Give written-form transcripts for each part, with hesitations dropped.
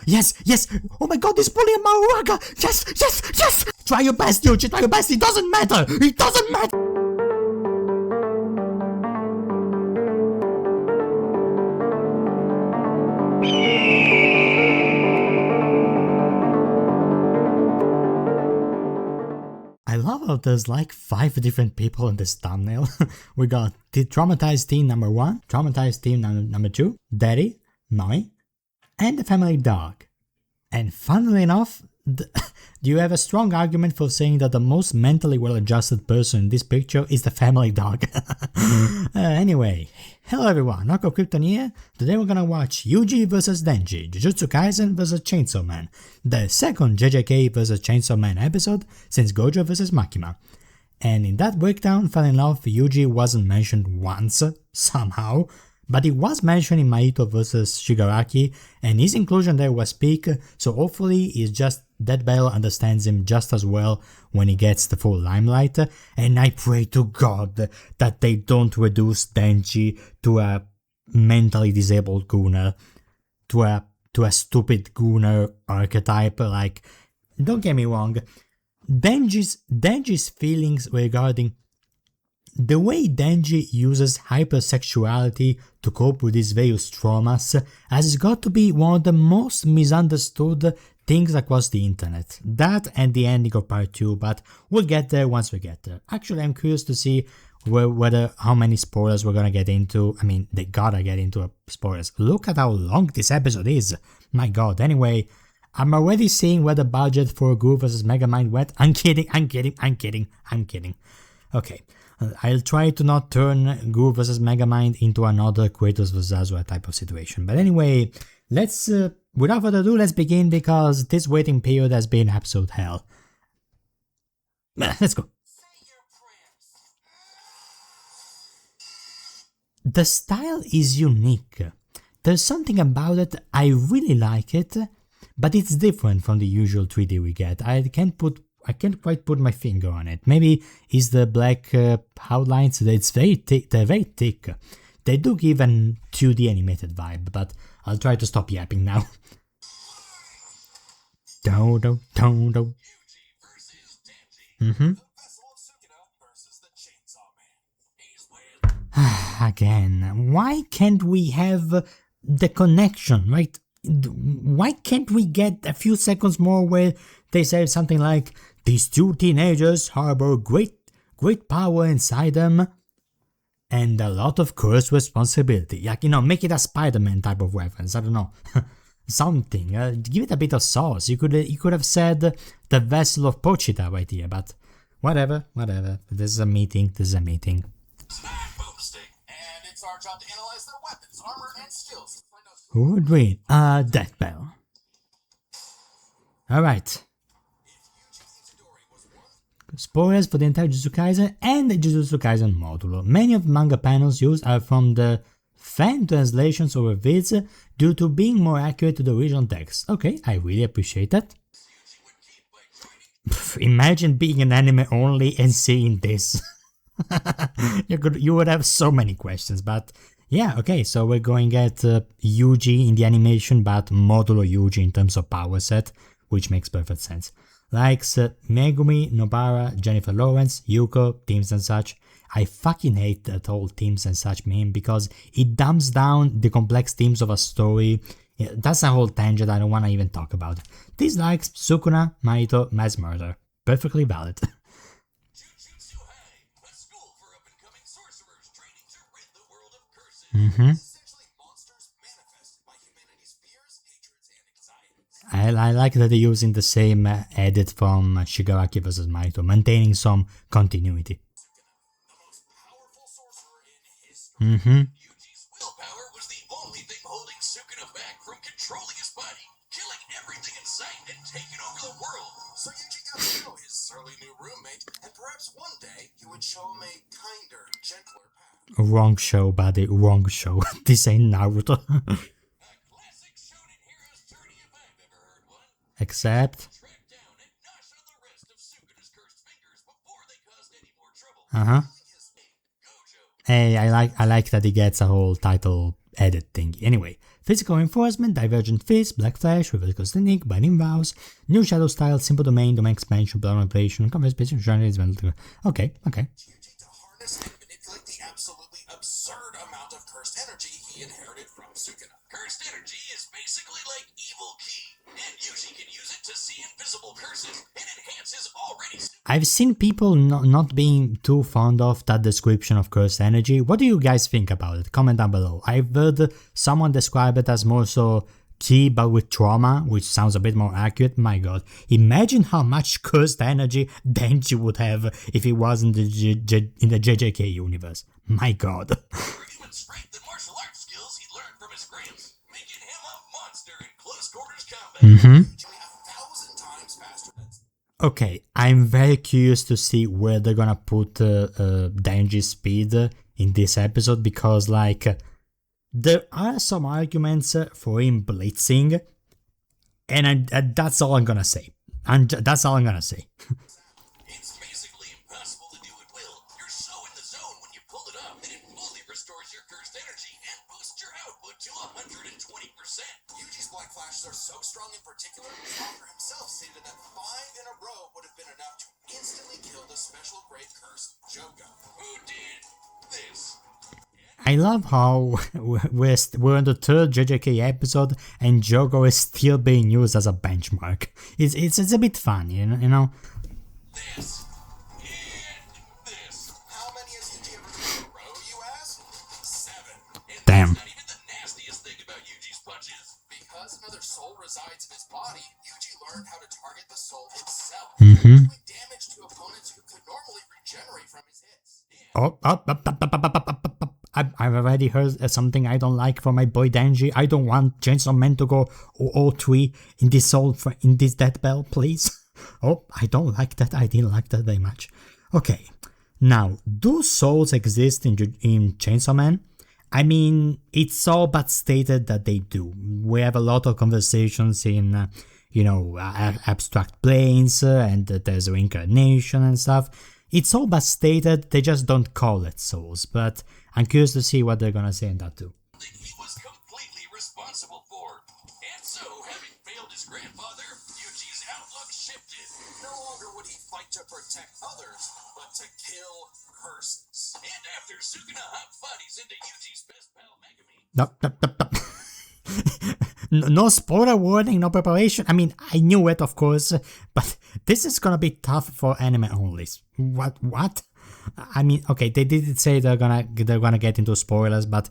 Yes, yes! Oh my god, he's pulling a Maruaga! Yes, yes, yes! Try your best, Yuji, try your best, it doesn't matter! It doesn't matter! I love how there's like 5 different people in this thumbnail. We got the traumatized teen number 1, traumatized teen number 2, daddy, mommy, and the family dog. And funnily enough, you have a strong argument for saying that the most mentally well-adjusted person in this picture is the family dog. Anyway, hello everyone, Noko Krypton here. Today we're gonna watch Yuji vs Denji, Jujutsu Kaisen vs Chainsaw Man, the second JJK vs Chainsaw Man episode since Gojo vs Makima. And in that breakdown, fell in love, Yuji wasn't mentioned once, somehow, but he was mentioned in Mahito vs Shigaraki, and his inclusion there was peak, so hopefully it's just that battle understands him just as well when he gets the full limelight, and I pray to God that they don't reduce Denji to a mentally disabled gooner, to a stupid gooner archetype. Like, don't get me wrong, Denji's feelings regarding the way Denji uses hypersexuality to cope with his various traumas has got to be one of the most misunderstood things across the internet. That and the ending of part 2, but we'll get there once we get there. Actually, I'm curious to see how many spoilers we're gonna get into. I mean, they gotta get into spoilers. Look at how long this episode is. My god. Anyway, I'm already seeing where the budget for Gru vs Megamind went. I'm kidding. Okay. I'll try to not turn Gru vs Megamind into another Kratos vs Azura type of situation. But anyway, let's, without further ado, let's begin because this waiting period has been absolute hell. Let's go. The style is unique. There's something about it, I really like it, but it's different from the usual 3D we get. I can't quite put my finger on it. Maybe it's the black outlines. It's very thick. They're very thick. They do give an 2D animated vibe, but I'll try to stop yapping now. Again, why can't we have the connection, right? Why can't we get a few seconds more where they say something like, these 2 teenagers harbor great power inside them and a lot of cursed responsibility. Like, you know, make it a Spider-Man type of reference, I don't know. Something, give it a bit of sauce. You could have said the vessel of Pochita right here, but whatever. This is a meeting. And it's our job to analyze their weapons, armor, and skills. Who would win? Death Bell. Alright. Spoilers for the entire Jujutsu Kaisen and the Jujutsu Kaisen Modulo. Many of the manga panels used are from the fan translations over vids due to being more accurate to the original text. Okay, I really appreciate that. Imagine being an anime only and seeing this. You would have so many questions, but yeah, okay, so we're going at Yuji in the animation, but Modulo Yuji in terms of power set, which makes perfect sense. Likes Megumi, Nobara, Jennifer Lawrence, Yuko, Teams and such. I fucking hate that whole Teams and such meme because it dumbs down the complex themes of a story. Yeah, that's a whole tangent I don't want to even talk about. Dislikes Sukuna, Mahito, Mass Murder. Perfectly valid. Jujutsu, a school for up-and-coming sorcerers training to rid the world of curses. Essentially monsters manifested by humanity's fears, hatreds, and anxieties. I like that they're using the same edit from Shigaraki vs Mahito, maintaining some continuity. The most powerful sorcerer in history. Yuji's willpower was the only thing holding Sukuna back from controlling his body, killing everything in sight, and taking over the world. So Yuji got to know his surly new roommate, and perhaps one day he would show him a kinder, gentler path. Wrong show, buddy, wrong show. This ain't Naruto. A classic shonen hero's journey if I've ever heard one. Except... Track down and nosh on the rest of Sukuna's cursed fingers before they caused any more trouble. Hey, I like that he gets a whole title edit thing. Anyway, Physical reinforcement, divergent fist, black flash, reverse technique, binding vows, new shadow style, simple domain expansion, blood manipulation, combat special journeys. Okay. To harness and manipulate the absolutely absurd amount of cursed energy he inherited from Sukuna. Cursed energy is basically like evil ki, and Yuji can use it to see invisible curses and enhance his already. I've seen people not being too fond of that description of cursed energy. What do you guys think about it? Comment down below. I've heard someone describe it as more so ki but with trauma, which sounds a bit more accurate. My god, imagine how much cursed energy Denji would have if he was in the JJK universe. My god. Human strength and martial arts skills he learned from his gramps, making him a monster in close quarters combat. 1,000 times faster than. Okay, I'm very curious to see where they're gonna put Denji's speed in this episode, because like there are some arguments for him blitzing, and that's all I'm gonna say. That's all I'm gonna say. It's basically impossible to do at will. You're so in the zone when you pull it up that it fully restores your cursed energy and boosts your output to 120%. Yuji's black flashes are so strong in particular, the author himself stated that 5 in a row would have been enough to instantly kill the special grade curse Jogo. Who did this? I love how we're on the 3rd JJK episode and Jogo is still being used as a benchmark. It's a bit funny, you know? This and this. How many has Yuji ever done in a row, you ask? 7. And Damn. that's not even the nastiest thing about Yuji's punches. Because another soul resides in his body, Yuji learned how to target the soul itself, doing damage to opponents who could normally regenerate from his hits. I've already heard something I don't like from my boy Denji. I don't want Chainsaw Man to go all 3 in this death bell, please. Oh, I don't like that. I didn't like that very much. Okay, now, do souls exist in Chainsaw Man? I mean, it's all but stated that they do. We have a lot of conversations in, abstract planes, and there's reincarnation and stuff. It's all but stated, they just don't call it souls, but I'm curious to see what they're gonna say in that too. He was completely responsible for. And so, having failed his grandfather, Yuji's outlook shifted. No longer would he fight to protect others, but to kill curses. And after Sukuna hot bodies into Yuji's best pal Megumi. No spoiler warning, no preparation. I mean, I knew it, of course, but this is gonna be tough for anime onlys. What? I mean, okay, they did say they're gonna get into spoilers, but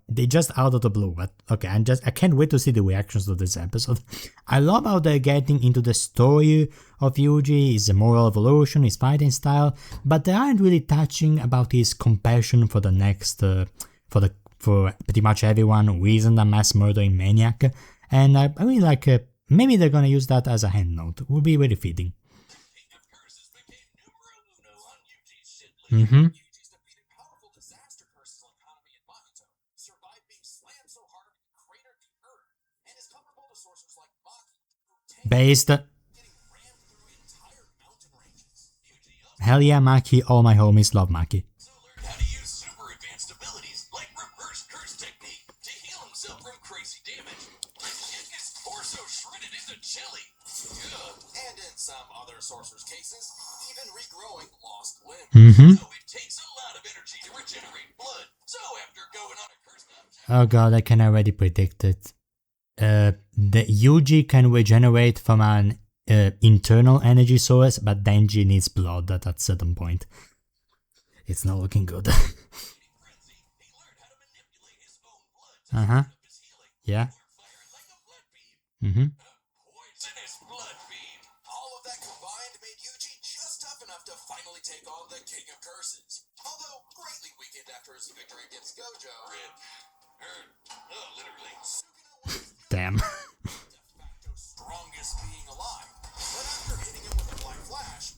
they just out of the blue. But okay, I can't wait to see the reactions to this episode. I love how they're getting into the story of Yuji, his moral evolution, his fighting style, but they aren't really touching about his compassion for the next, for pretty much everyone who isn't a mass murdering maniac, and I really like. Maybe they're gonna use that as a hand note. Would be very fitting. Yuji's defeated powerful disaster curses like Hanami and Mahito, survived being slammed so hard he cratered the earth, and is comparable to sorcerers like Maki, who Based. getting rammed through entire mountain ranges. Yuji Hell yeah, Maki. All my homies love Maki. also learned how to use super advanced abilities like reverse curse technique to heal himself from crazy damage. Like getting his torso shredded into chili. And in some other sorcerers' cases, even regrowing lost limbs. So it takes a lot of energy to regenerate blood. So after going on a cursed object, Oh god, I can already predict it. The Yuji can regenerate from an internal energy source, but Denji needs blood at a certain point. It's not looking good. frenzy, he learned how to manipulate his own blood to Uh-huh. speed up his healing. Yeah. Fire like a blood beam. Mm-hmm. Poisonous blood beam. All of that combined made Yuji just tough enough to finally take on the King of Curses. Although greatly weakened after his victory against Gojo. Literally. Sukuna was Damn. de facto strongest being alive. But after hitting him with a black flash,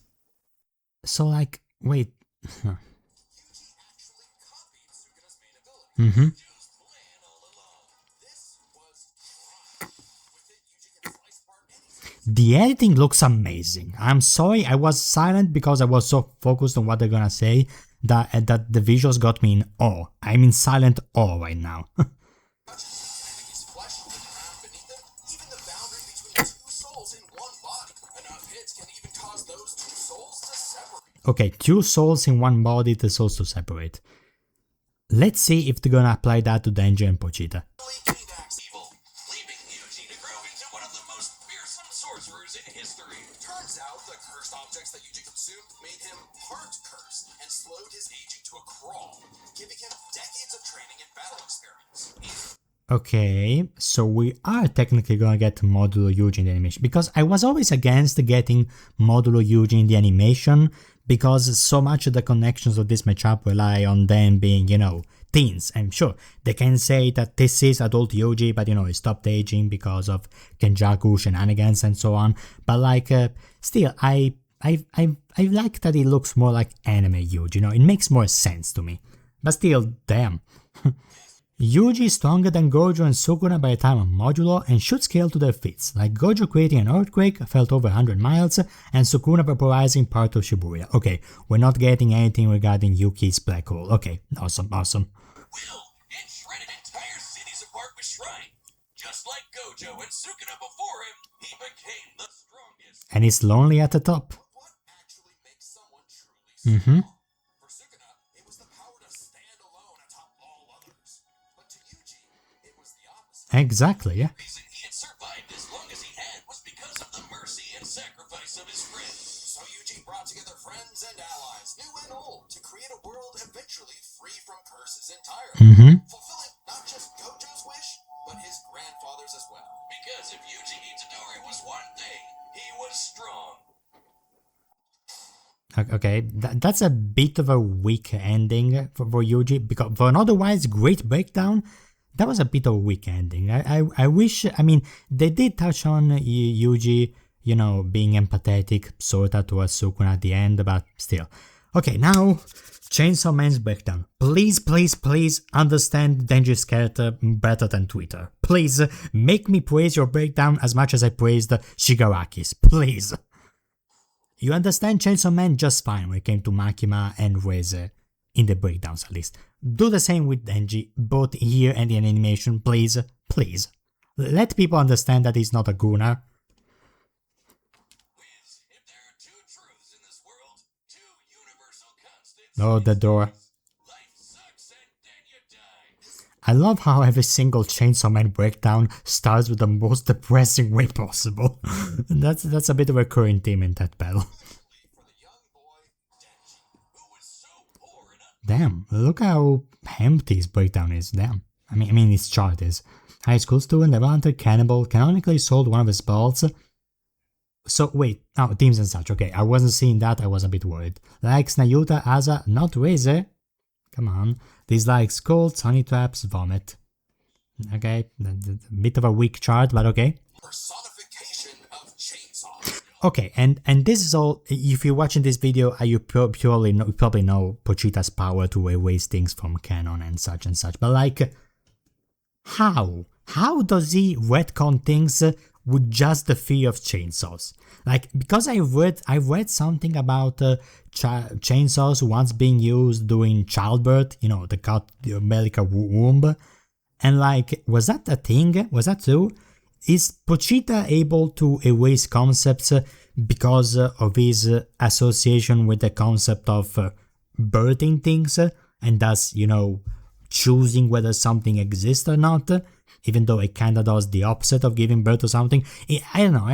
So like, wait. Yuji actually copied Sukuna's main ability. Mm-hmm. Jo's plan all along. This was CRYIN. With it, Yuji can slice apart any The editing looks amazing. I'm sorry, I was silent because I was so focused on what they're gonna say that the visuals got me in awe. I'm in silent awe right now. touches, landing his Okay, 2 souls in one body, the souls to separate. Let's see if they're gonna apply that to Denji and Pochita. Evil, leaving Yuji to grow into one of the most fearsome sorcerers in history. Turns out the cursed objects that Yuji consumed made him part cursed and slowed his aging to a crawl, giving him decades of training and battle experience. Okay, so we are technically gonna get Modulo Yuji in the animation, because I was always against getting Modulo Yuji in the animation, because so much of the connections of this matchup rely on them being, teens. I'm sure they can say that this is adult Yuji, but he stopped aging because of Kenjaku shenanigans and so on. But still, I like that it looks more like anime Yuji. It makes more sense to me. But still, damn. Yuji is stronger than Gojo and Sukuna by the time of Modulo and should scale to their feats, like Gojo creating an earthquake felt over 100 miles and Sukuna vaporizing part of Shibuya. Okay, we're not getting anything regarding Yuki's black hole. Okay, awesome. Will and shredded entire cities apart with Shrine. Just like Gojo and Sukuna before him, he became the strongest. And he's lonely at the top. What actually makes someone truly strong? For Sukuna, it was the power to stand alone atop all others. But to Yuji, it was the opposite. Exactly, yeah. The reason he had survived as long as he had was because of the mercy and sacrifice of his friends. So Yuji brought together friends and allies, new and old, to create a world eventually free from curses entirely, fulfilling not just Gojo's wish, but his grandfather's as well. Because if Yuji Itadori was one thing, he was strong. Okay, that's a bit of a weak ending for Yuji, because for an otherwise great breakdown, that was a bit of a weak ending. I wish, they did touch on Yuji, being empathetic sorta towards Sukuna at the end, but still. Okay, now, Chainsaw Man's breakdown. Please understand Denji's character better than Twitter. Please, make me praise your breakdown as much as I praised Shigaraki's. Please. You understand Chainsaw Man just fine when it came to Makima and Reze, in the breakdowns at least. Do the same with Denji, both here and in animation, please. Let people understand that he's not a gooner. If there are two truths in this world, two universal constants. Oh, the door. Life sucks and then you die. I love how every single Chainsaw Man breakdown starts with the most depressing way possible. That's a bit of a recurring theme in that battle. For the young boy, Denji, who was so poor and Damn, look how empty his breakdown is, damn. I mean his chart is. High school student, Devante Cannibal, canonically sold one of his balls. So wait, teams and such, okay, I wasn't seeing that, I was a bit worried. Likes Nayuta, Asa, not Reze. Come on. Dislikes Colts, Honey Traps, Vomit. Okay, a bit of a weak chart, but okay. personification of chainsaw. Okay, and this is all, if you're watching this video, you probably know Pochita's power to erase things from canon and such, but how? How does he retcon things with just the fear of chainsaws? Because I read something about chainsaws once being used during childbirth, to cut the umbilical womb, and was that a thing? Was that true? Is Pochita able to erase concepts because of his association with the concept of birthing things, and thus, choosing whether something exists or not, even though it kinda does the opposite of giving birth to something? I don't know,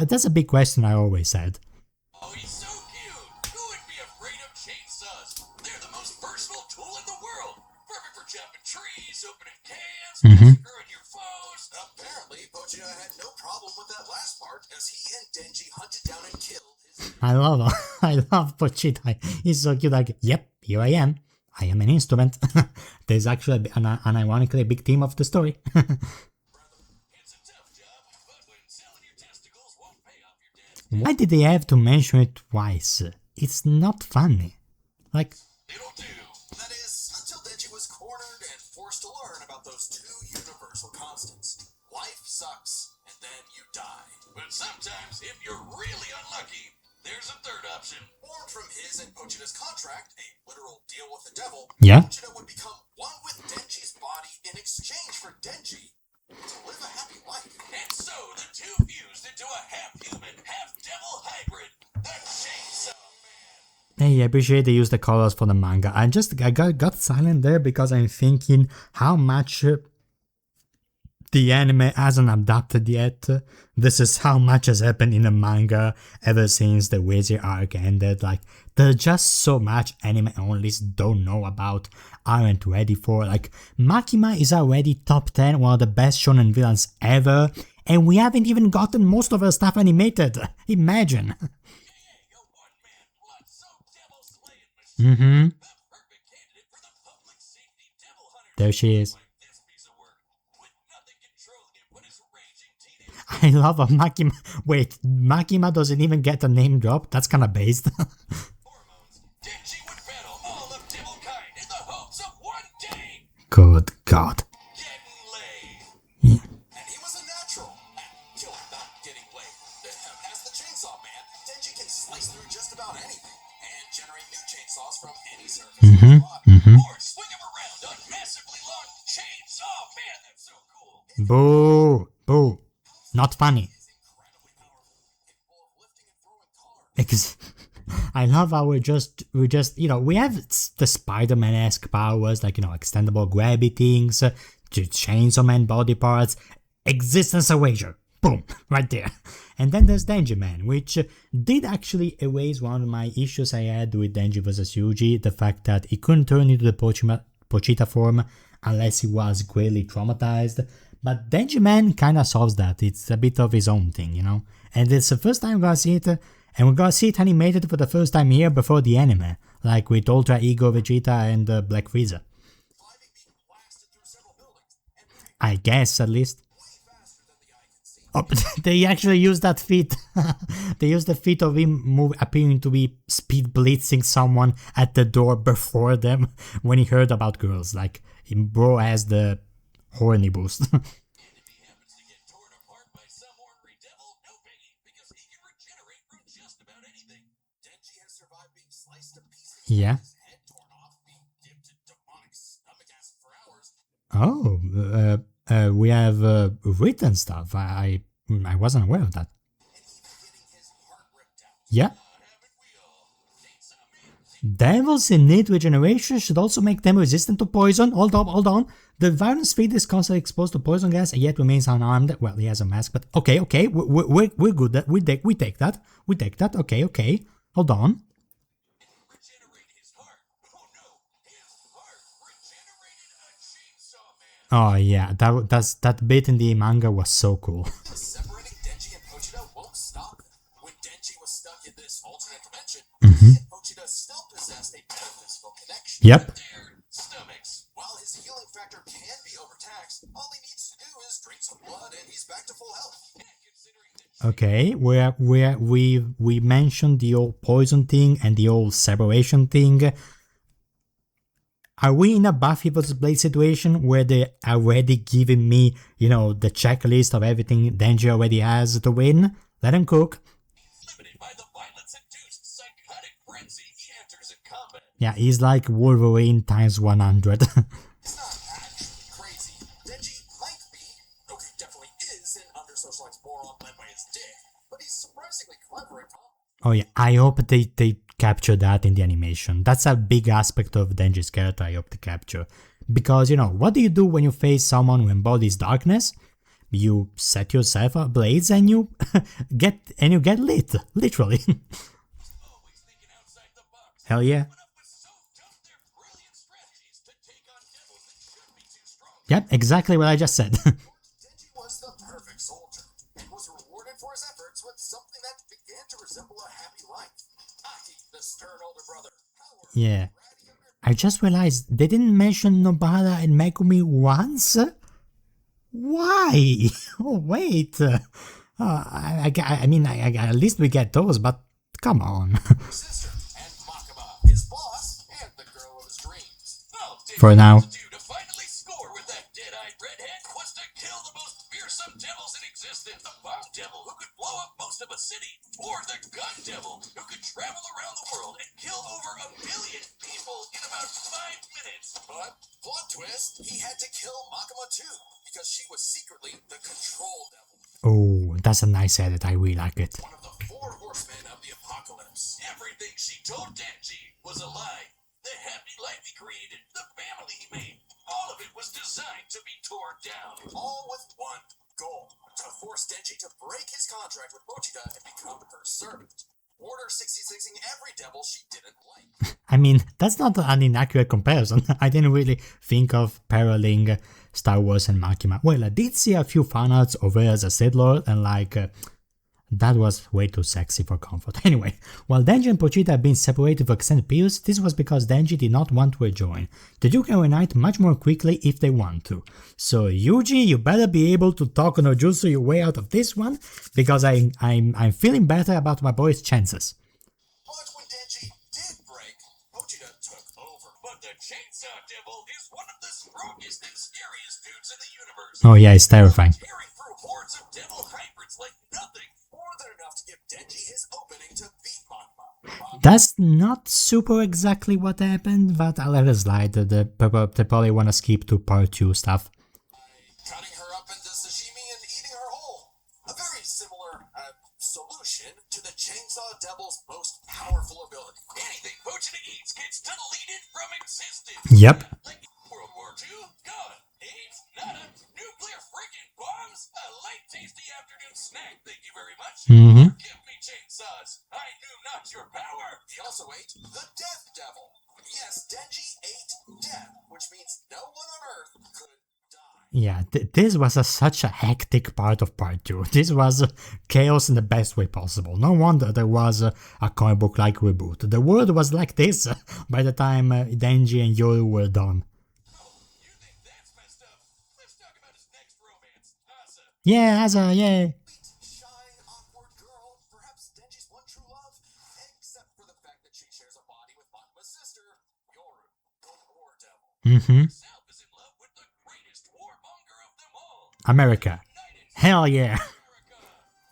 that's a big question I always had. Oh, he's so cute! Who would be afraid of chainsaws? They're the most versatile tool in the world! Perfect for chopping trees, opening cans, massacring your foes! Apparently, Pochita had no problem with that last part, as he and Denji hunted down and killed his... I love Pochita. He's so cute, yep, here I am. I am an instrument. There's actually an ironically big theme of the story. It's a tough job, but when selling your testicles won't pay off your debt... Why did they have to mention it twice? It's not funny. It'll do. That is, until Denji was cornered and forced to learn about those two universal constants. Life sucks, and then you die. But sometimes, if you're really unlucky, there's a third option. Born from his and Pochita's contract, a literal deal with the devil, Yeah. Pochita would become one with Denji's body in exchange for Denji to live a happy life. And so the two fused into a half-human, half-devil hybrid, the Chainsaw Man. Hey, I appreciate they use the colors for the manga. I got silent there because I'm thinking how much the anime hasn't adapted yet. This is how much has happened in the manga ever since the Wizard arc ended. Like, there's just so much anime onlys don't know about, aren't ready for. Like, Makima is already top 10, one of the best shonen villains ever, and we haven't even gotten most of her stuff animated. Imagine. Mm-hmm. There she is. I love how Makima. Wait, Makima doesn't even get a name drop? That's kinda based. Good God. Yeah. And he was a natural at killing, not getting laid. As the chainsaw man, Denji can slice through just about anything and generate new chainsaws from any surface. Or swing him around a massively long chainsaw. Man, that's so cool. Boo! Boo! Not funny. I love how we just, we have the Spider-Man-esque powers, like, extendable grabby things, Chainsaw Man body parts, existence erasure, boom, right there. And then there's Denji Man, which did actually erase one of my issues I had with Denji vs Yuji, the fact that he couldn't turn into the Pochita form unless he was greatly traumatized. But Denji Man kinda solves that. It's a bit of his own thing, And it's the first time we're gonna see it, and we're gonna see it animated for the first time here before the anime, like with Ultra Ego Vegeta and Black Frieza. I guess, at least. Oh, they actually used that feat. They used the feat of him appearing to be speed blitzing someone at the door before them when he heard about girls. Like, bro has the horny boost. Yeah. Oh, we have written stuff. I wasn't aware of that. Yeah. Devils in need regeneration should also make them resistant to poison. Hold on. The violence feed is constantly exposed to poison gas and yet remains unarmed. Well, he has a mask, but okay. We're good. We take that. Okay. Hold on. Oh yeah, that bit in the manga was so cool. Separating Denji and Pochita won't stop. When Denji was stuck in this alternate dimension, he and Pochita still possessed a metaphysical connection. Yep. Their stomachs. While his healing factor can be overtaxed, all he needs to do is drink some blood and he's back to full health. Okay, we mentioned the old poison thing and the old separation thing. Are we in a Buffy vs. Blade situation where they're already giving me, the checklist of everything Denji already has to win? Let him cook. Limited by the violence-induced psychotic frenzy, he enters in combat. Yeah, he's like Wolverine times 100. It's not actually crazy. Denji might be, though he definitely is, an under-socialized moron led by his dick, but he's surprisingly clever at combat. Oh yeah, I hope they capture that in the animation. That's a big aspect of Denji's character I hope to capture. Because, what do you do when you face someone who embodies darkness? You set yourself ablaze and you get lit, literally. Hell yeah. Yep, exactly what I just said. Denji was the perfect soldier and was rewarded for his efforts with something that began to resemble a happy life. The stern older brother. Yeah. I just realized they didn't mention Nobara and Megumi once? Why? Oh, wait. I mean, at least we get those, but come on. Sister and Makima, his boss, and the girl of his dreams. For now. To finally score with that dead-eyed redhead was to kill the most fearsome devils in existence. The bomb devil who could blow up most of a city, or the gun devil who could travel around the world and kill over 1 billion people in about 5 minutes. But, plot twist, he had to kill Makima too, because she was secretly the control devil. Oh, that's a nice edit. I really like it. One of the 4 horsemen of the apocalypse. Everything she told Denji was a lie. The happy life he created, the family he made, all of it was designed to be torn down. All with one goal, to force Denji to break his contract with Pochita and become her servant. Order 66ing every devil she didn't like. I mean, that's not an inaccurate comparison. I didn't really think of paralleling Star Wars and Makima. Well, I did see a few fanarts of her as a Sith Lord, and that was way too sexy for comfort. Anyway, while Denji and Pochita have been separated for extended periods, this was because Denji did not want to rejoin. The two can reunite much more quickly if they want to. So Yuji, you better be able to talk no jutsu your way out of this one, because I'm feeling better about my boy's chances. But when Denji did break, Pochita took over. But the Chainsaw Devil is one of the strongest and scariest dudes in the universe. Oh yeah, it's terrifying. Tearing through hordes of devil hybrids like nothing. More than enough to give Denji his opening to beat Makima. That's not super exactly what happened, but I'll let it slide. They probably want to skip to part 2 stuff. Cutting her up into sashimi and eating her whole. A very similar solution to the Chainsaw Devil's most powerful ability. Anything Pochita eats gets deleted from existence. Yep. Like World War II? Gone. AIDS? Nada. Nuclear freaking bombs? A light tasty afternoon snack, thank you very much. Forgive me, chainsaws. I knew not your power. He also ate the Death Devil. Yes, Denji ate death, which means no one on Earth could die. Yeah, this was such a hectic part of part 2. This was chaos in the best way possible. No wonder there was a comic book-like reboot. The world was like this by the time Denji and Yoru were done. You think that's messed up? Let's talk about his next romance, Asa. Yeah, Asa, yeah. Shy, awkward girl, perhaps Denji's one true love, except for the fact that she shares a body with Makima's sister, Yoru, the War Devil. Herself is in love with the greatest warmonger of them all, America. Hell yeah. America.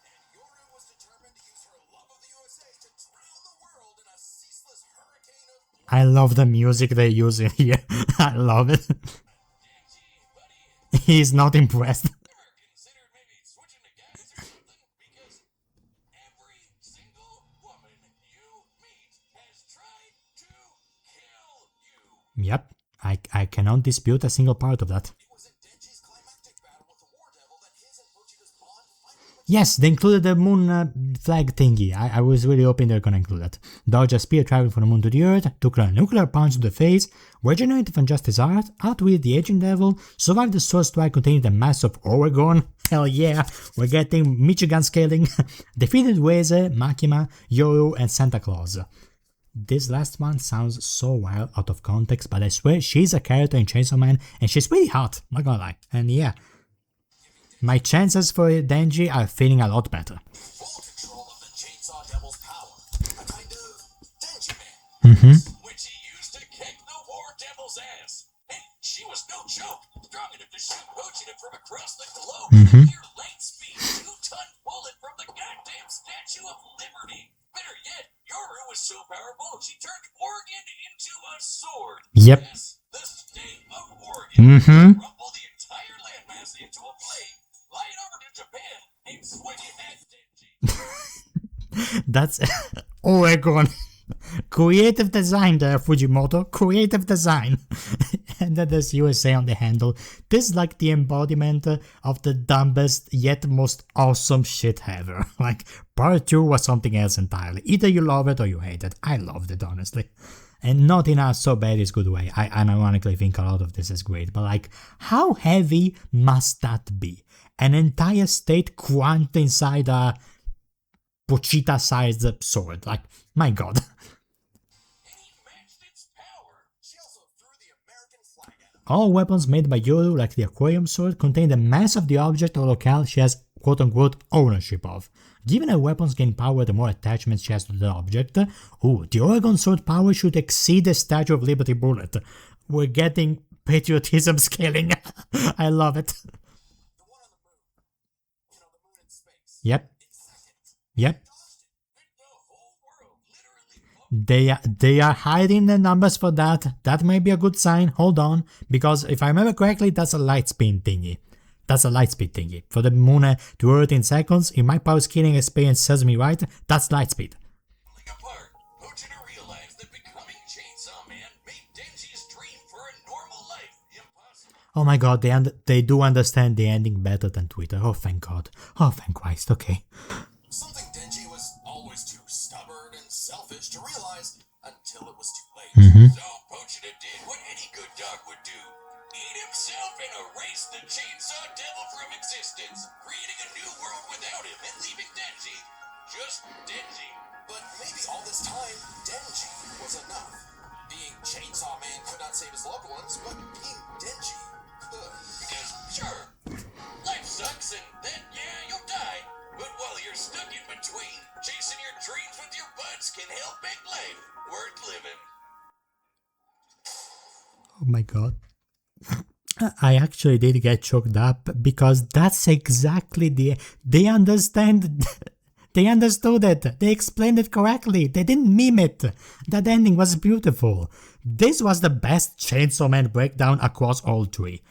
And Yoru was determined to use her love of the USA to drown the world in a ceaseless hurricane of blood. I love the music they use in here. I love it. Denji, buddy, He's not impressed. ever considered maybe switching to guys or something? Because every single woman you meet has tried to kill you. Yep, I cannot dispute a single part of that. It was in Denji's climactic battle with the War Devil that his and Pochita's bond finally Yes, they included the moon flag thingy. I was really hoping they're gonna include that. Dodged a spear traveling from the moon to the earth, took a nuclear punch to the face, regenerated from Justice Heart, outwitted the aging devil, survived the sword strike containing the mass of Oregon. Hell yeah, we're getting Michigan scaling. Defeated Weze, Makima, Yoru, and Santa Claus. This last one sounds so wild out of context, but I swear she's a character in Chainsaw Man and she's pretty hot, not gonna lie. And yeah, my chances for Denji are feeling a lot better. full control of the Chainsaw Devil's power. A kind of Denji Man. Which he used to kick the War Devil's ass. And she was no joke. Strong enough to shoot Pochita from across the globe with a near light speed 2-ton bullet from the goddamn Statue of Liberty. Better yet, Yoru was so powerful she turned Oregon into a sword. Yep. Yes, the state of Oregon. Rumble the entire landmass into a flame. Fly it over to Japan and swing it at Denji. That's Oregon. Creative design there, Fujimoto. Creative design. And then there's USA on the handle. This is like the embodiment of the dumbest yet most awesome shit ever. Like, part 2 was something else entirely. Either you love it or you hate it. I loved it, honestly. And not in a so bad is good way. I unironically think a lot of this is great. But like, how heavy must that be? An entire state cramped inside a Pochita-sized sword. Like, my god. And he matched its power. She also threw the American flag at him. All weapons made by Yoru, like the aquarium sword, contain the mass of the object or locale she has quote-unquote ownership of. Given her weapons gain power the more attachments she has to the object, the Oregon sword power should exceed the Statue of Liberty bullet. We're getting patriotism scaling. I love it. The one on the moon. You know, the moon in space. Yep, In seconds. yep. Dodged it. And the whole world literally bumped. They are hiding the numbers for that. That may be a good sign. Hold on, because if I remember correctly, that's a light speed thingy. That's a light speed thingy. For the moon to Earth in seconds, if my power scaling experience serves me right, that's light speed. Apart. Pochita Oh my god, they do understand the ending better than Twitter. Oh thank god. Oh thank Christ, okay. Something Denji was always too stubborn and selfish to realize until it was too late. So Pochita did what any good dog would do. Eat himself and erase the Chainsaw Devil from existence, creating a new world without him and leaving Denji just Denji. But maybe all this time, Denji was enough. Being Chainsaw Man could not save his loved ones, but being Denji could. Because, sure, life sucks and then, yeah, you'll die. But while you're stuck in between, chasing your dreams with your buds can help make life worth living. Oh my god. I actually did get choked up because that's exactly they understand. They understood it. They explained it correctly. They didn't meme it. That ending was beautiful. This was the best Chainsaw Man breakdown across all three.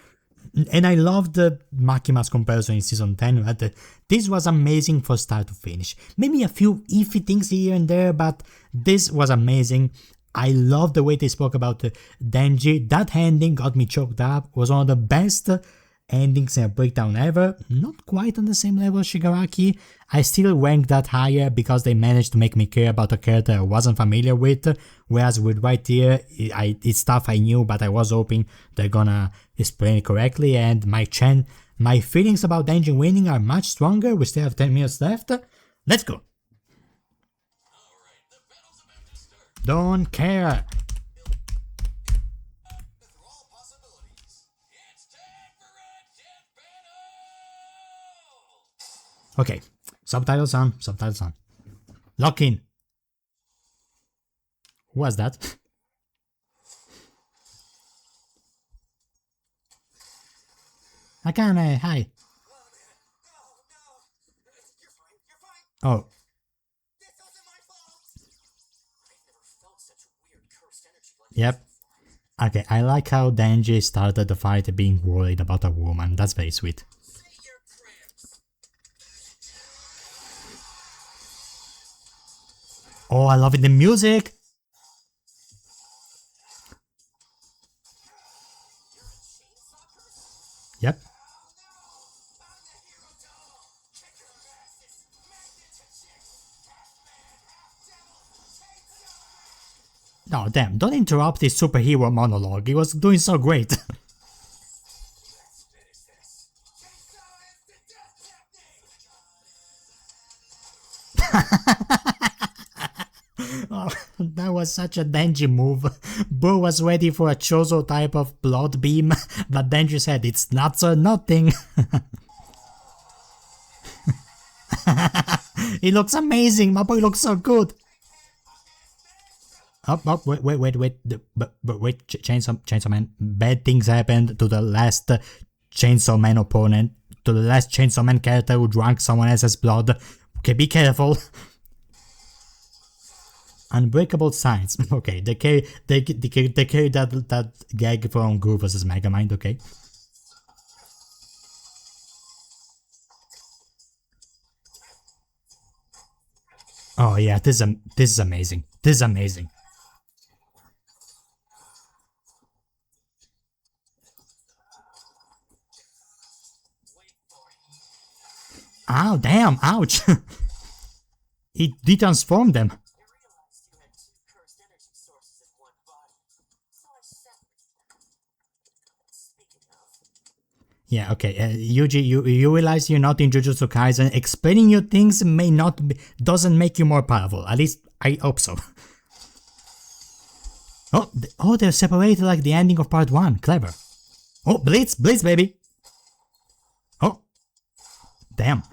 And I love the Makima's comparison in season 10. But this was amazing from start to finish. Maybe a few iffy things here and there, but this was amazing. I love the way they spoke about Denji. That ending got me choked up. Was one of the best endings in a breakdown ever. Not quite on the same level as Shigaraki. I still rank that higher because they managed to make me care about a character I wasn't familiar with, whereas with Right Here, it's stuff I knew, but I was hoping they're gonna explain it correctly, and my feelings about Denji winning are much stronger. We still have 10 minutes left. Let's go! Don't care! Okay, subtitles on. Lock in. Who was that? Akane, hi. Oh. Yep. Okay, I like how Denji started the fight being worried about a woman. That's very sweet. Oh, I love it, the music! Yep. Oh damn, don't interrupt his superhero monologue, he was doing so great. Oh, that was such a Denji move. Boo was ready for a Chozo type of blood beam, but Denji said it's nuts or nothing. He looks amazing, my boy looks so good. Wait, Chainsaw Man, bad things happened to the last Chainsaw Man opponent, to the last Chainsaw Man character who drank someone else's blood. Okay, be careful. Unbreakable Science. Okay, they carry that gag from Guru vs. Megamind, okay. Oh yeah, this is amazing. This is amazing. Ow, damn, ouch. It de-transformed them. Yeah, okay, Yuji, you realize you're not in Jujutsu Kaisen. Explaining you things doesn't make you more powerful. At least, I hope so. Oh, they're separated like the ending of part 1. Clever. Oh, Blitz, baby. Oh, damn.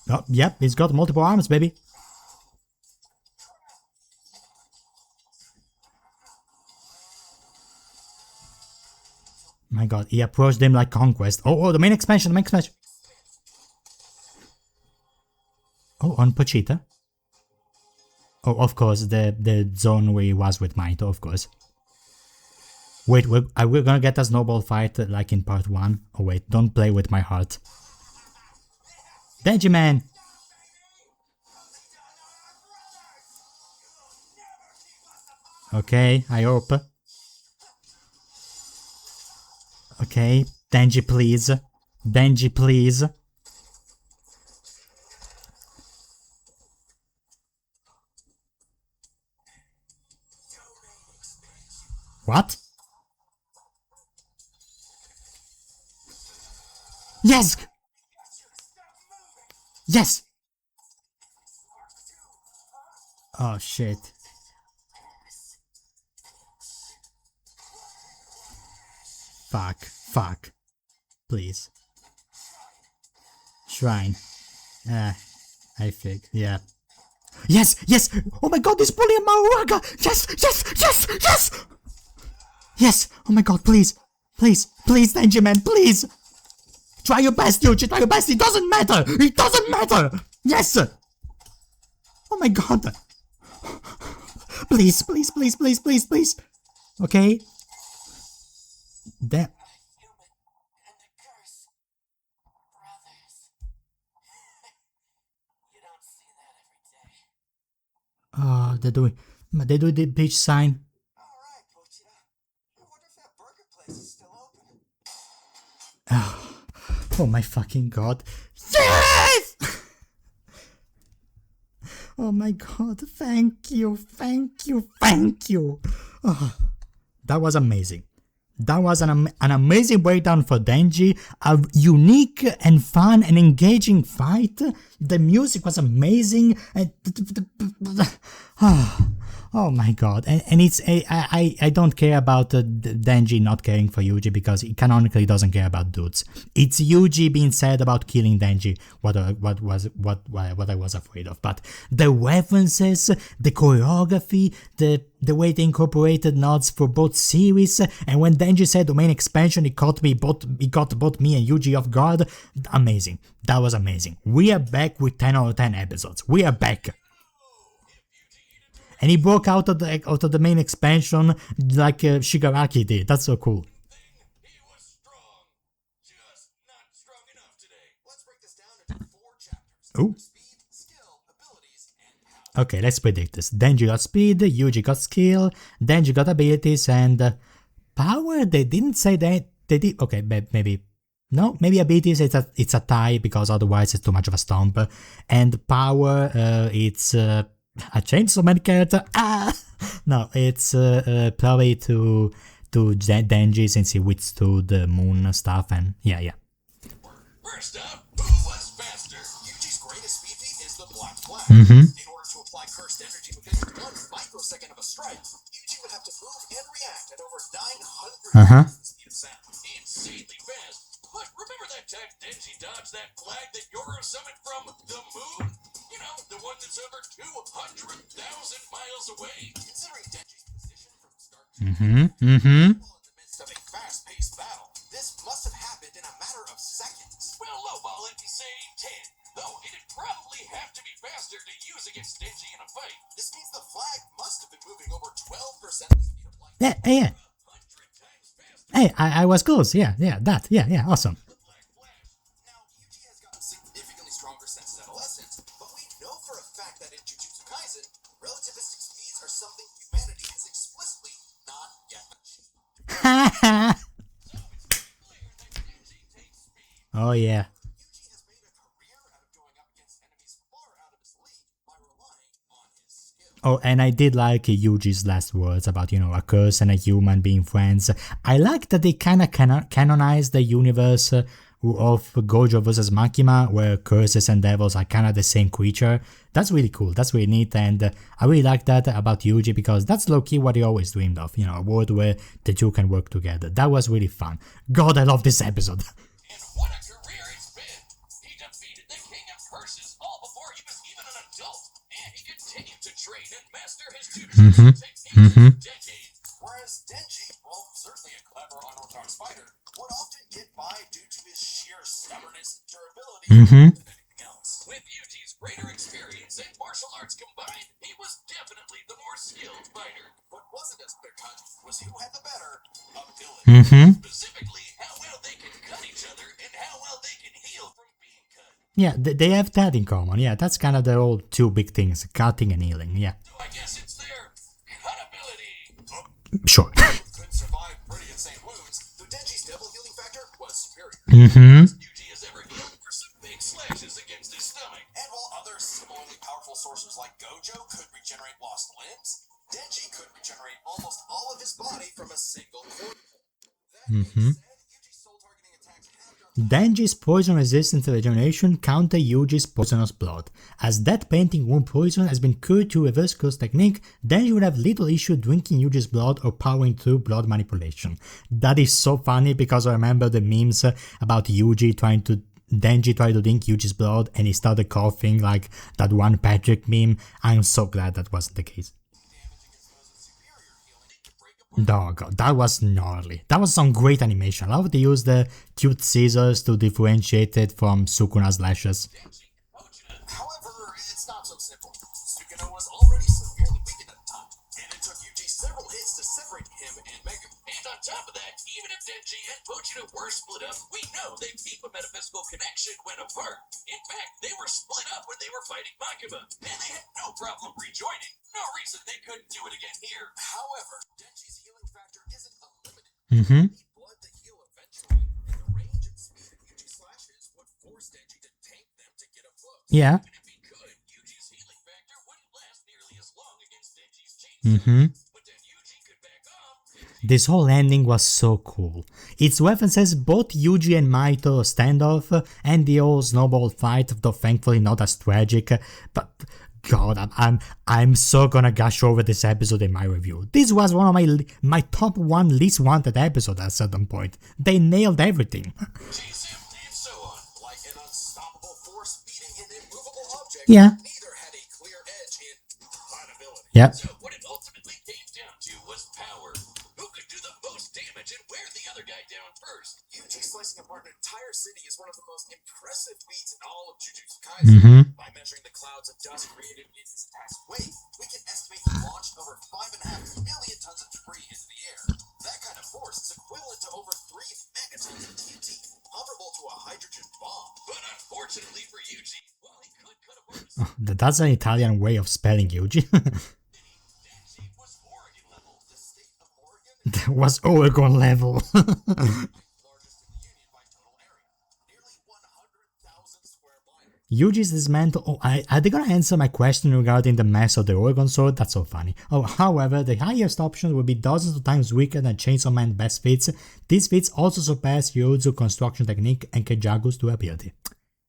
Oh, yep, he's got multiple arms, baby. My god, he approached them like Conquest. Oh, the main expansion, Oh, on Pochita. Oh, of course, the zone where he was with Maito, of course. Wait, we're gonna get a snowball fight like in part 1. Oh wait, don't play with my heart. Denji man! Okay, I hope. Okay, Denji, please. Denji, please. What? Yes! Yes! Oh shit. Fuck. Please. Shrine. I think, yeah. Yes! Oh my god, he's bullying Maruaga! Yes! Yes! Oh my god, please, Denji man, please! Try your best, Yuji, try your best, it doesn't matter! Yes! Oh my god! Please! Okay? That. Oh, they're doing the beach sign. Alright, Pochita. I wonder if that burger place is still open. Oh my fucking god. Yes! Oh my god, thank you. Oh, that was amazing. That was an amazing breakdown for Denji, a unique and fun and engaging fight. The music was amazing. Oh my god, and it's I don't care about Denji not caring for Yuji because he canonically doesn't care about dudes. It's Yuji being sad about killing Denji, what I was afraid of. But the references, the choreography, the way they incorporated nods for both series, and when Denji said domain expansion, it got both me and Yuji off guard. Amazing. That was amazing. We are back with 10 out of 10 episodes. We are back. And he broke out of the main expansion like Shigaraki did. That's so cool. He was strong, just not strong enough today. Let's break this down into 4 chapters. Ooh. Speed, skill, abilities, and power. Okay, let's predict this. Denji got speed, Yuji got skill, Denji got abilities, and power. They didn't say that. They did. Okay, maybe. No, maybe abilities. It's a tie because otherwise it's too much of a stomp. And power, it's a chainsaw man character. No, it's probably to Denji since he withstood the moon stuff and yeah. First up, who was faster? Yuji's greatest speed feat is the Black Flash. In order to apply cursed energy within 1 microsecond of a strike, Yuji would have to move and react at over 900 times the speed of sound. Insanely fast. But remember that time Denji dodged that flag that Yoro summoned from the moon? You know, the one that's over 200,000 miles away. Considering Denji's position from start to in the midst of a fast-paced battle, this must have happened in a matter of seconds. Well, lowball it and say 10. Though it'd probably have to be faster to use against Denji in a fight. This means the flag must have been moving over 12% of the speed of light. Yeah. 100 times faster. Hey, I was close. Yeah. Awesome. The Black Flash. Now, Yuji has gotten significantly stronger since his adolescence, but we know for a fact that in Jujutsu Kaisen, relativistic speeds are something humanity has explicitly not yet achieved. So it's clear that Denji takes speed. Oh yeah. Yuji has made a career out of going up against enemies far out of his league by relying on his skill. Oh, and I did like Yuji's last words about, a curse and a human being friends. I like that they kind of canonized the universe of Gojo versus Makima, where curses and devils are kind of the same creature. That's really cool. That's really neat, and I really like that about Yuji because that's low-key what he always dreamed of. A world where the two can work together. That was really fun. God, I love this episode. And what a career it's been! He defeated the King of Curses all before he was even an adult, and he continued to train and master his Jujutsu techniques for decades. Whereas Denji, while certainly a clever unorthodox fighter, would often get by due to his sheer stubbornness, durability, than anything else. With Yuji's greater experience and martial arts combined, he was definitely the more skilled fighter. What wasn't as clear cut was who had the better ability. Specifically, how well they can cut each other and how well they can heal from being cut. Yeah, they have that in common. Yeah, that's kind of the old two big things, cutting and healing. Yeah. So I guess it's their cut ability. Sure. Could survive pretty insane wounds, though Denji's devil healing factor was superior. Yuji has ever healed for some big slashes against his stomach. And while other similarly powerful sorcerers like Gojo could regenerate lost limbs, Denji could regenerate almost all of his body from a single point. That being said, Yuji's soul targeting attacks have done Denji's poison resistance to regeneration counter Yuji's poisonous blood. As that painting wound poison has been cured to reverse curse technique, Denji would have little issue drinking Yuji's blood or powering through blood manipulation. That is so funny because I remember the memes about Denji tried to drink Yuji's blood and he started coughing like that one Patrick meme. I'm so glad that wasn't the case. Oh god, that was gnarly. That was some great animation. I love to use the cute scissors to differentiate it from Sukuna's lashes. However, it's not so simple. Sukuna was already severely weakened at the time, and it took Yuji several hits to separate him and Mega. And on top of that, even if Denji and Modulo were split up, we know they keep a metaphysical connection when apart. In fact, they were split up when they were fighting Makima, and they had no problem rejoining. No reason they couldn't do it again here. However, Denji's healing factor isn't unlimited. He need blood to heal eventually, and the range and speed of Yuji's slashes would force Denji to tank them to get up close. Yeah. And if he could, Yuji's healing factor wouldn't last nearly as long against Denji's chainsaw. But then Yuji could back off. This whole ending was so cool. It references both Yuji and Maito standoff and the old snowball fight, though thankfully not as tragic. But god, I'm so gonna gush over this episode in my review. This was one of my top 1 least wanted episode at a certain point. They nailed everything. Chase him and so on, like an unstoppable force beating an immovable object. Yeah. Neither had a clear edge in compatibility. Yep. So what it ultimately came down to was power. Who could do the most damage and wear the other guy down first? Yuji slicing apart an entire city is one of the most impressive feats in all of Jujutsu Kaisen. By measuring the clouds of dust created in his attack's wake, we can estimate he launched over 5.5 million tons of debris into the air. That kind of force is equivalent to over 3 megatons of TNT, comparable to a hydrogen bomb. But unfortunately for Yuji, while he could cut apart That's an Italian way of spelling Yuji. Denji was Oregon level. The state of Oregon is That was Oregon level. the largest in the Union by total area, nearly 100,000 square miles. Yuji's dismantle. Oh, are they gonna answer my question regarding the mass of the Oregon sword? That's so funny. Oh, however, the highest option will be dozens of times weaker than Chainsaw Man's best feats. These feats also surpass Jujutsu construction technique and Kejaku's durability.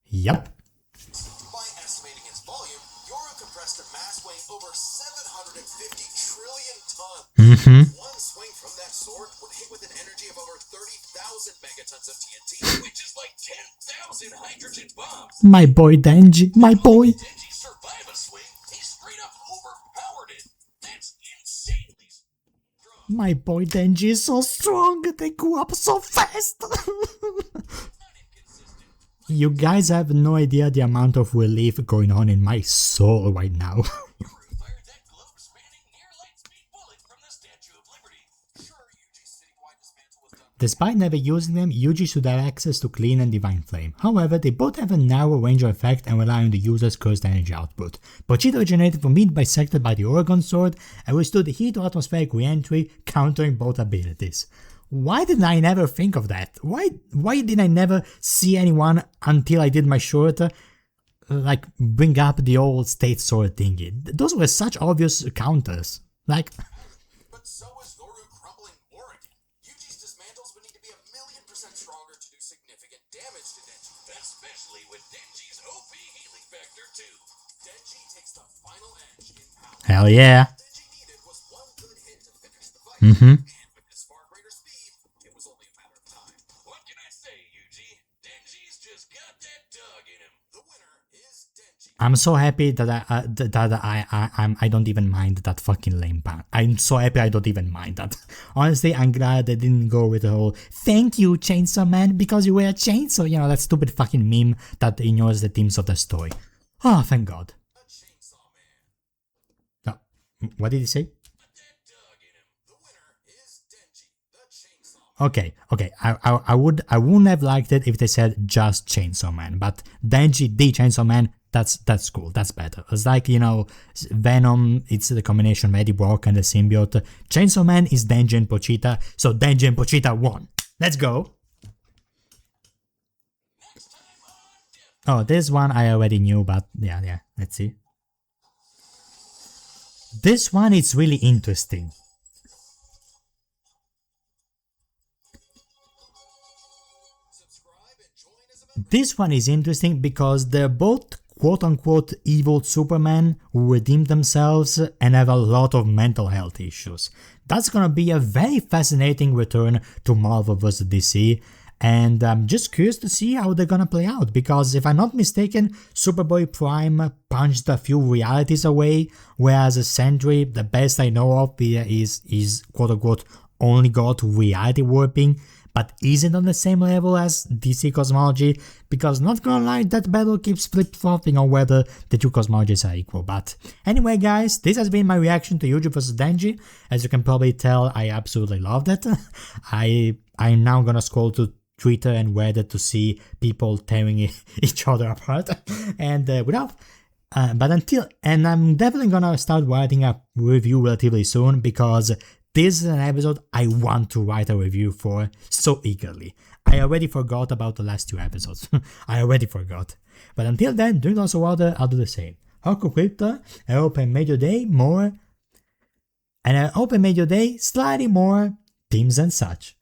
Yup. By estimating its volume, Yoru compressed a mass weighing over 750 trillion tons. One swing from that sword would hit with an energy of over 30,000 megatons of TNT, which is like 10,000 hydrogen bombs. My boy Denji, my boy. Denji survived a swing, he straight up overpowered it. That's insanely strong. My boy Denji is so strong. They grew up so fast. Not inconsistent. You guys have no idea the amount of relief going on in my soul right now. Yoru fired that globe-spanning near-light-speed bullet from the Statue of Liberty. Sure, Yuji's citywide dismantle was done. Despite never using them, Yuji should have access to CRYIN and Divine Flame. However, they both have a narrow range of effect and rely on the user's cursed energy output. Pochita originated from being bisected by the Oregon Sword and withstood the heat or atmospheric reentry, countering both abilities. Why did I never think of that? Why did I never see anyone until I did my short like bring up the old state sword thingy? Those were such obvious counters. Like, But so is Yoru crumbling Oregon. Yuji's dismantles would need to be 1,000,000% stronger to do significant damage to Denji. Especially with Denji's OP healing factor too. Denji takes the final edge in power. hell yeah. Denji needed was one good hit to finish the fight. And with his far greater speed, it was only a matter of time. What can I say, Yuji? Denji's just got that dog in him. The winner is Denji. I'm so happy that I don't even mind that fucking lame pan. I'm so happy I don't even mind that. Honestly, I'm glad they didn't go with the whole "thank you, Chainsaw Man, because you were a chainsaw." You know, that stupid fucking meme that ignores the themes of the story. Oh, thank God. A chainsaw man. No, what did he say? That dog in him. The winner is Denji, the chainsaw man. Okay. I wouldn't have liked it if they said just Chainsaw Man, but Denji, the Chainsaw Man, That's cool. That's better. It's like, you know, Venom, it's the combination of Eddie Brock and the symbiote. Chainsaw Man is Denji and Pochita, so Denji and Pochita won. Let's go. Oh, this one I already knew, but yeah, let's see. This one is really interesting. This one is interesting because they're both quote-unquote evil Superman who redeem themselves and have a lot of mental health issues. That's gonna be a very fascinating return to Marvel vs. DC, and I'm just curious to see how they're gonna play out, because if I'm not mistaken, Superboy Prime punched a few realities away, whereas Sentry, the best I know of, is quote-unquote only got reality warping, but isn't on the same level as DC cosmology, because not gonna lie, that battle keeps flip-flopping on whether the two cosmologies are equal. But anyway guys, this has been my reaction to Yuji vs. Denji. As you can probably tell, I absolutely loved it. I'm now gonna scroll to Twitter and Reddit to see people tearing each other apart, and I'm definitely gonna start writing a review relatively soon, because this is an episode I want to write a review for so eagerly. I already forgot about the last two episodes. I already forgot. But until then, doing also other, I'll do the same. Hoku Crypto, I hope I made your day more, and I hope I made your day slightly more teams and such.